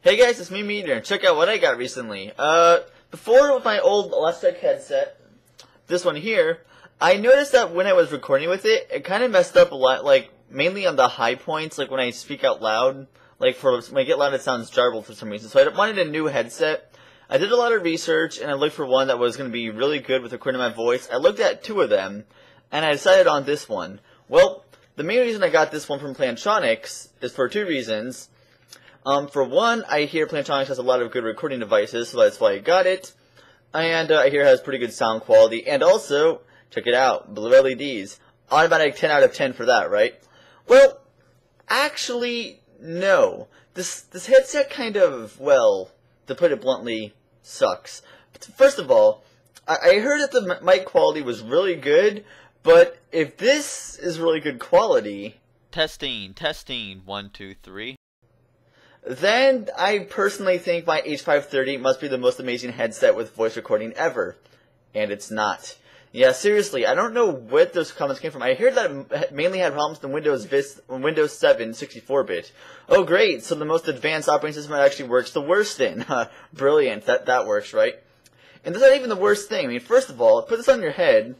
Hey guys, it's me, Meteor. Check out what I got recently. Before with my old Elastic headset, this one here, I noticed that when I was recording with it, it kind of messed up a lot, like, mainly on the high points, like when I speak out loud. Like, when I get loud, it sounds jarbled for some reason. So I wanted a new headset. I did a lot of research, and I looked for one that was going to be really good with recording my voice. I looked at two of them, and I decided on this one. Well, the main reason I got this one from Plantronics is for two reasons. For one, I hear Plantronics has a lot of good recording devices, so that's why I got it. And I hear it has pretty good sound quality. And also, check it out, blue LEDs. Automatic 10 out of 10 for that, right? Well, actually, no. This headset kind of, well, to put it bluntly, sucks. First of all, I heard that the mic quality was really good, but if this is really good quality... Testing, 1, 2, 3. Then I personally think my H530 must be the most amazing headset with voice recording ever. And it's not. Yeah, seriously, I don't know where those comments came from. I heard that it mainly had problems in Windows 7 64-bit. Oh great, so the most advanced operating system it actually works the worst in. Brilliant, that works, right? And that's not even the worst thing. I mean, first of all, put this on your head.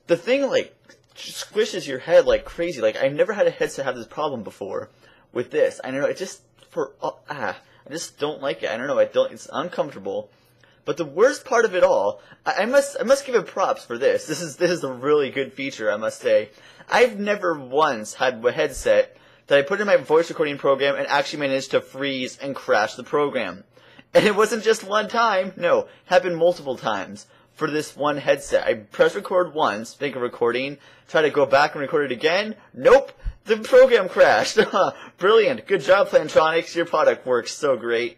The thing, like, squishes your head like crazy. Like, I've never had a headset have this problem before with this. I don't know, it just... I just don't like it. I don't know. It's uncomfortable. But the worst part of it all, I must give it props for this. This is a really good feature, I must say. I've never once had a headset that I put in my voice recording program and actually managed to freeze and crash the program. And it wasn't just one time. No, it happened multiple times for this one headset. I press record once, make a recording, try to go back and record it again. Nope. The program crashed. Brilliant. Good job, Plantronics. Your product works so great.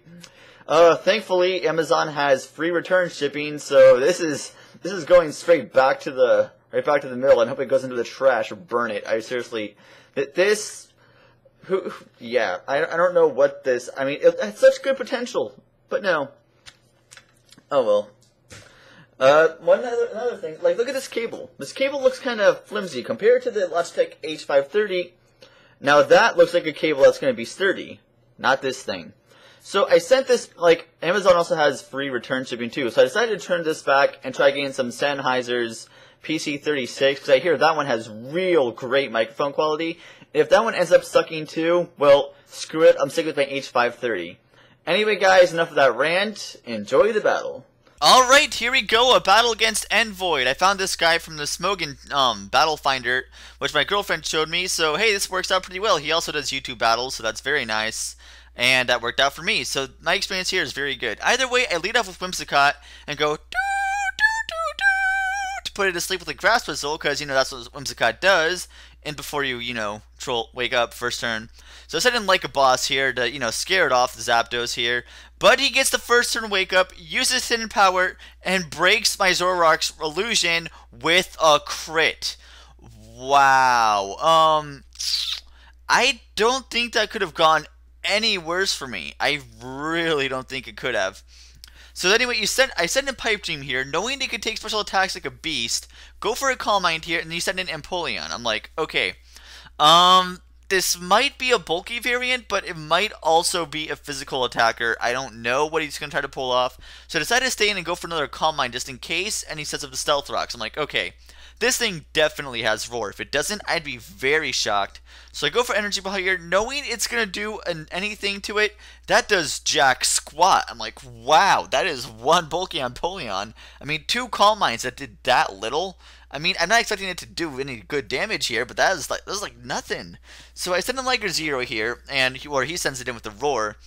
Thankfully, Amazon has free return shipping, so this is going straight back to the middle. I hope it goes into the trash or burn it. I seriously, yeah. I don't know what this. I mean, it has such good potential, but no. Oh well. Another thing, like, look at this cable. This cable looks kind of flimsy compared to the Logitech H530. Now that looks like a cable that's going to be sturdy, not this thing. So I sent this, like, Amazon also has free return shipping too, so I decided to turn this back and try getting some Sennheiser's PC36, because I hear that one has real great microphone quality. If that one ends up sucking too, well, screw it, I'm sticking with my H530. Anyway guys, enough of that rant, enjoy the battle. Alright, here we go, a battle against Envoid. I found this guy from the Smogan Battle Finder, which my girlfriend showed me, so hey, this works out pretty well. He also does YouTube battles, so that's very nice, and that worked out for me, so my experience here is very good. Either way, I lead off with Whimsicott and go to put it to sleep with a grass whistle, because, you know, that's what Whimsicott does, and before you, you know, wake up first turn. So I set in like a boss here to, you know, scare it off, the Zapdos here. But he gets the first turn wake up, uses hidden power, and breaks my Zoroark's illusion with a crit. Wow. I don't think that could have gone any worse for me. I really don't think it could have. So anyway, I send in Pipe Dream here, knowing they could take special attacks like a beast, go for a Calm Mind here, and then you send in Empoleon. I'm like, okay. This might be a bulky variant, but it might also be a physical attacker. I don't know what he's going to try to pull off. So I decided to stay in and go for another Calm Mind just in case, and he sets up the Stealth Rocks. I'm like, okay, this thing definitely has Roar. If it doesn't, I'd be very shocked. So I go for Energy Ball here, knowing it's going to do anything to it. That does jack squat. I'm like, wow, that is one bulky Empoleon. I mean, two Calm Minds that did that little. I mean, I'm not expecting it to do any good damage here, but that was like nothing. So I send in Liger Zero here, and he sends it in with the Roar.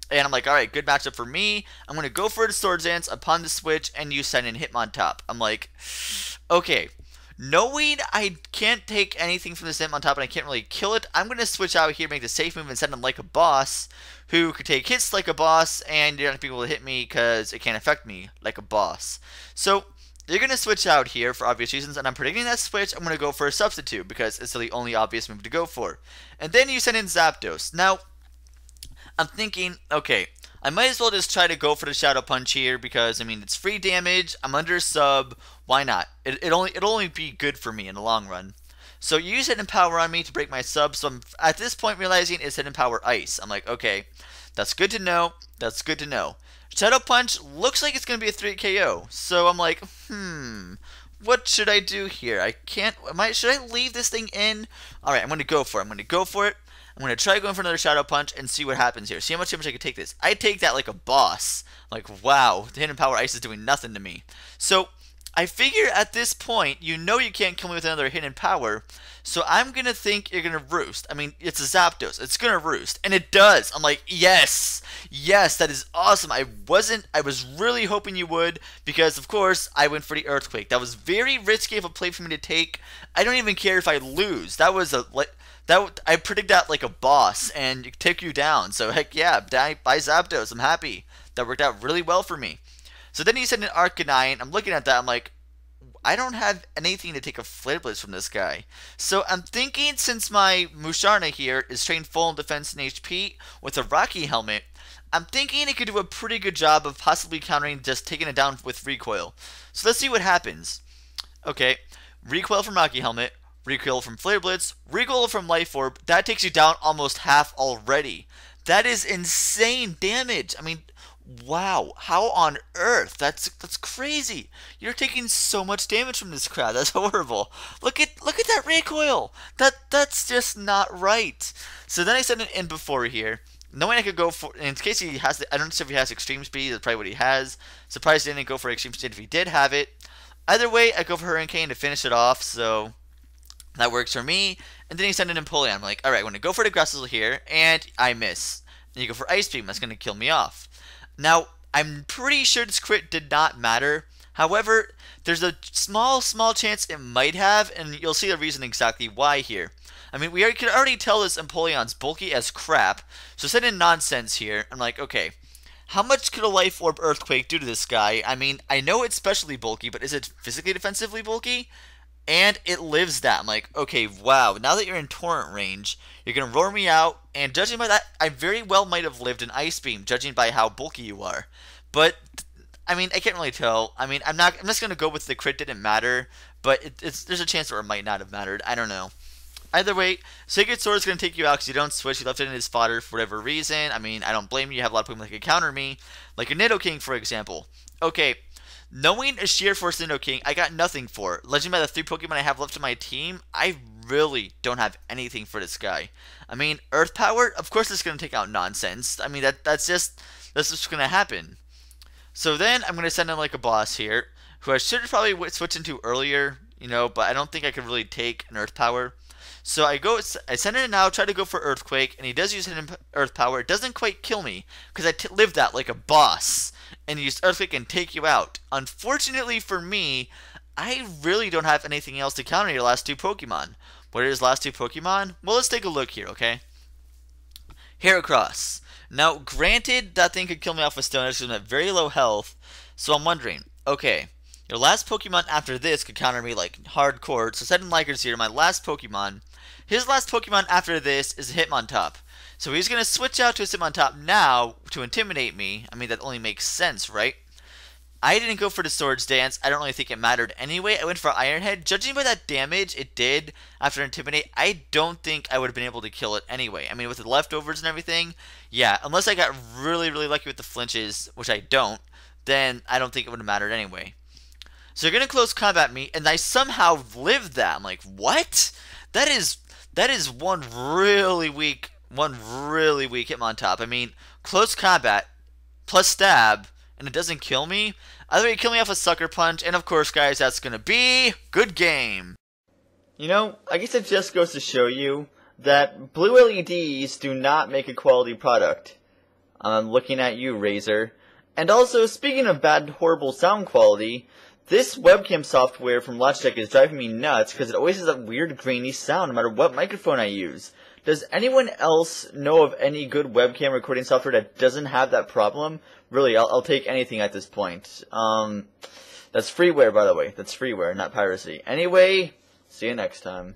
And I'm like, alright, good matchup for me. I'm going to go for the Swords Dance upon the switch, and you send in Hitmontop. I'm like, okay. Knowing I can't take anything from this Hitmontop and I can't really kill it, I'm going to switch out here, make the safe move, and send him like a boss, who could take hits like a boss, and you're not going to be able to hit me because it can't affect me like a boss. So you're going to switch out here for obvious reasons, and I'm predicting that switch. I'm going to go for a Substitute because it's the only obvious move to go for. And then you send in Zapdos. Now, I'm thinking, okay, I might as well just try to go for the Shadow Punch here because, I mean, it's free damage, I'm under sub, why not? It'll only be good for me in the long run. So you use Hidden Power on me to break my sub, so I'm at this point realizing it's Hidden Power Ice. I'm like, okay, That's good to know. That's good to know. Shadow Punch looks like it's going to be a 3 KO. So I'm like, what should I do here? I can't, should I leave this thing in? Alright, I'm going to go for it. I'm going to go for it. I'm going to try going for another Shadow Punch and see what happens here. See how much damage I can take this. I take that like a boss. Like, wow, the Hidden Power Ice is doing nothing to me. So, I figure at this point, you know you can't kill me with another Hidden Power, so I'm going to think you're going to roost. I mean, it's a Zapdos. It's going to roost. And it does. I'm like, yes. Yes, that is awesome. I was really hoping you would, because, of course, I went for the Earthquake. That was very risky of a play for me to take. I don't even care if I lose. That was I predict that like a boss and take you down. So, heck yeah, by Zapdos. I'm happy. That worked out really well for me. So then he said an Arcanine. I'm looking at that. I'm like, I don't have anything to take a Flare Blitz from this guy. So I'm thinking, since my Musharna here is trained full in defense and HP with a Rocky Helmet, I'm thinking it could do a pretty good job of possibly countering just taking it down with Recoil. So let's see what happens. Okay, Recoil from Rocky Helmet, Recoil from Flare Blitz, Recoil from Life Orb. That takes you down almost half already. That is insane damage. I mean, wow, how on earth? That's crazy. You're taking so much damage from this crowd. That's horrible. Look at that recoil. That's just not right. So then I sent it in before here, knowing I could go for, in case he has, I don't know if he has extreme speed. That's probably what he has. Surprised he didn't go for extreme speed if he did have it. Either way, I go for Hurricane to finish it off. So that works for me. And then he sent in Empoleon. I'm like, all right, I'm going to go for the Gressel here, and I miss. And you go for Ice Beam. That's going to kill me off. Now, I'm pretty sure this crit did not matter. However, there's a small chance it might have, and you'll see the reason exactly why here. I mean, we can already tell this Empoleon's bulky as crap, so send in nonsense here. I'm like, okay, how much could a Life Orb Earthquake do to this guy? I mean, I know it's specially bulky, but is it physically defensively bulky? And it lives that. I'm like, okay, wow, now that you're in Torrent range, you're going to roar me out, and judging by that, I very well might have lived an Ice Beam, judging by how bulky you are. But, I mean, I can't really tell. I mean, I'm just going to go with the crit didn't matter, but there's a chance where it might not have mattered. I don't know. Either way, Sacred Sword is going to take you out because you don't switch. You left it in his fodder for whatever reason. I mean, I don't blame you. You have a lot of Pokemon that can counter me, like a Nidoking, for example. Okay. Knowing a Sheer Force Nidoking, I got nothing for it. Judging by the 3 Pokemon I have left in my team, I really don't have anything for this guy. I mean, Earth Power, of course it's going to take out nonsense. I mean, that's just going to happen. So then I'm going to send in like a boss here, who I should have probably switched into earlier, you know, but I don't think I could really take an Earth Power. So I send it in now, try to go for Earthquake, and he does use hidden Earth Power. It doesn't quite kill me, because I lived that like a boss, and used Earthquake and take you out. Unfortunately for me, I really don't have anything else to counter your last 2 Pokemon. What are his last 2 Pokemon? Well, let's take a look here, okay? Heracross. Now, granted, that thing could kill me off with Stone Edge because I'm at very low health, so I'm wondering, okay, your last Pokemon after this could counter me like hardcore, so send in Likers here, my last Pokemon. His last Pokemon after this is Hitmontop. So he's going to switch out to his Hitmontop now to intimidate me. I mean, that only makes sense, right? I didn't go for the Swords Dance. I don't really think it mattered anyway. I went for Iron Head. Judging by that damage it did after Intimidate, I don't think I would have been able to kill it anyway. I mean, with the leftovers and everything, yeah, unless I got really, really lucky with the flinches, which I don't, then I don't think it would have mattered anyway. So you're going to close combat me, and I somehow lived that. I'm like, what? That is one really weak Hitmontop. I mean, close combat plus stab, and it doesn't kill me. Either you kill me off a Sucker Punch, and of course, guys, that's going to be good game. You know, I guess it just goes to show you that blue LEDs do not make a quality product. I'm looking at you, Razer. And also, speaking of bad, horrible sound quality, this webcam software from Logitech is driving me nuts because it always has that weird grainy sound no matter what microphone I use. Does anyone else know of any good webcam recording software that doesn't have that problem? Really, I'll take anything at this point. That's freeware, by the way. That's freeware, not piracy. Anyway, see you next time.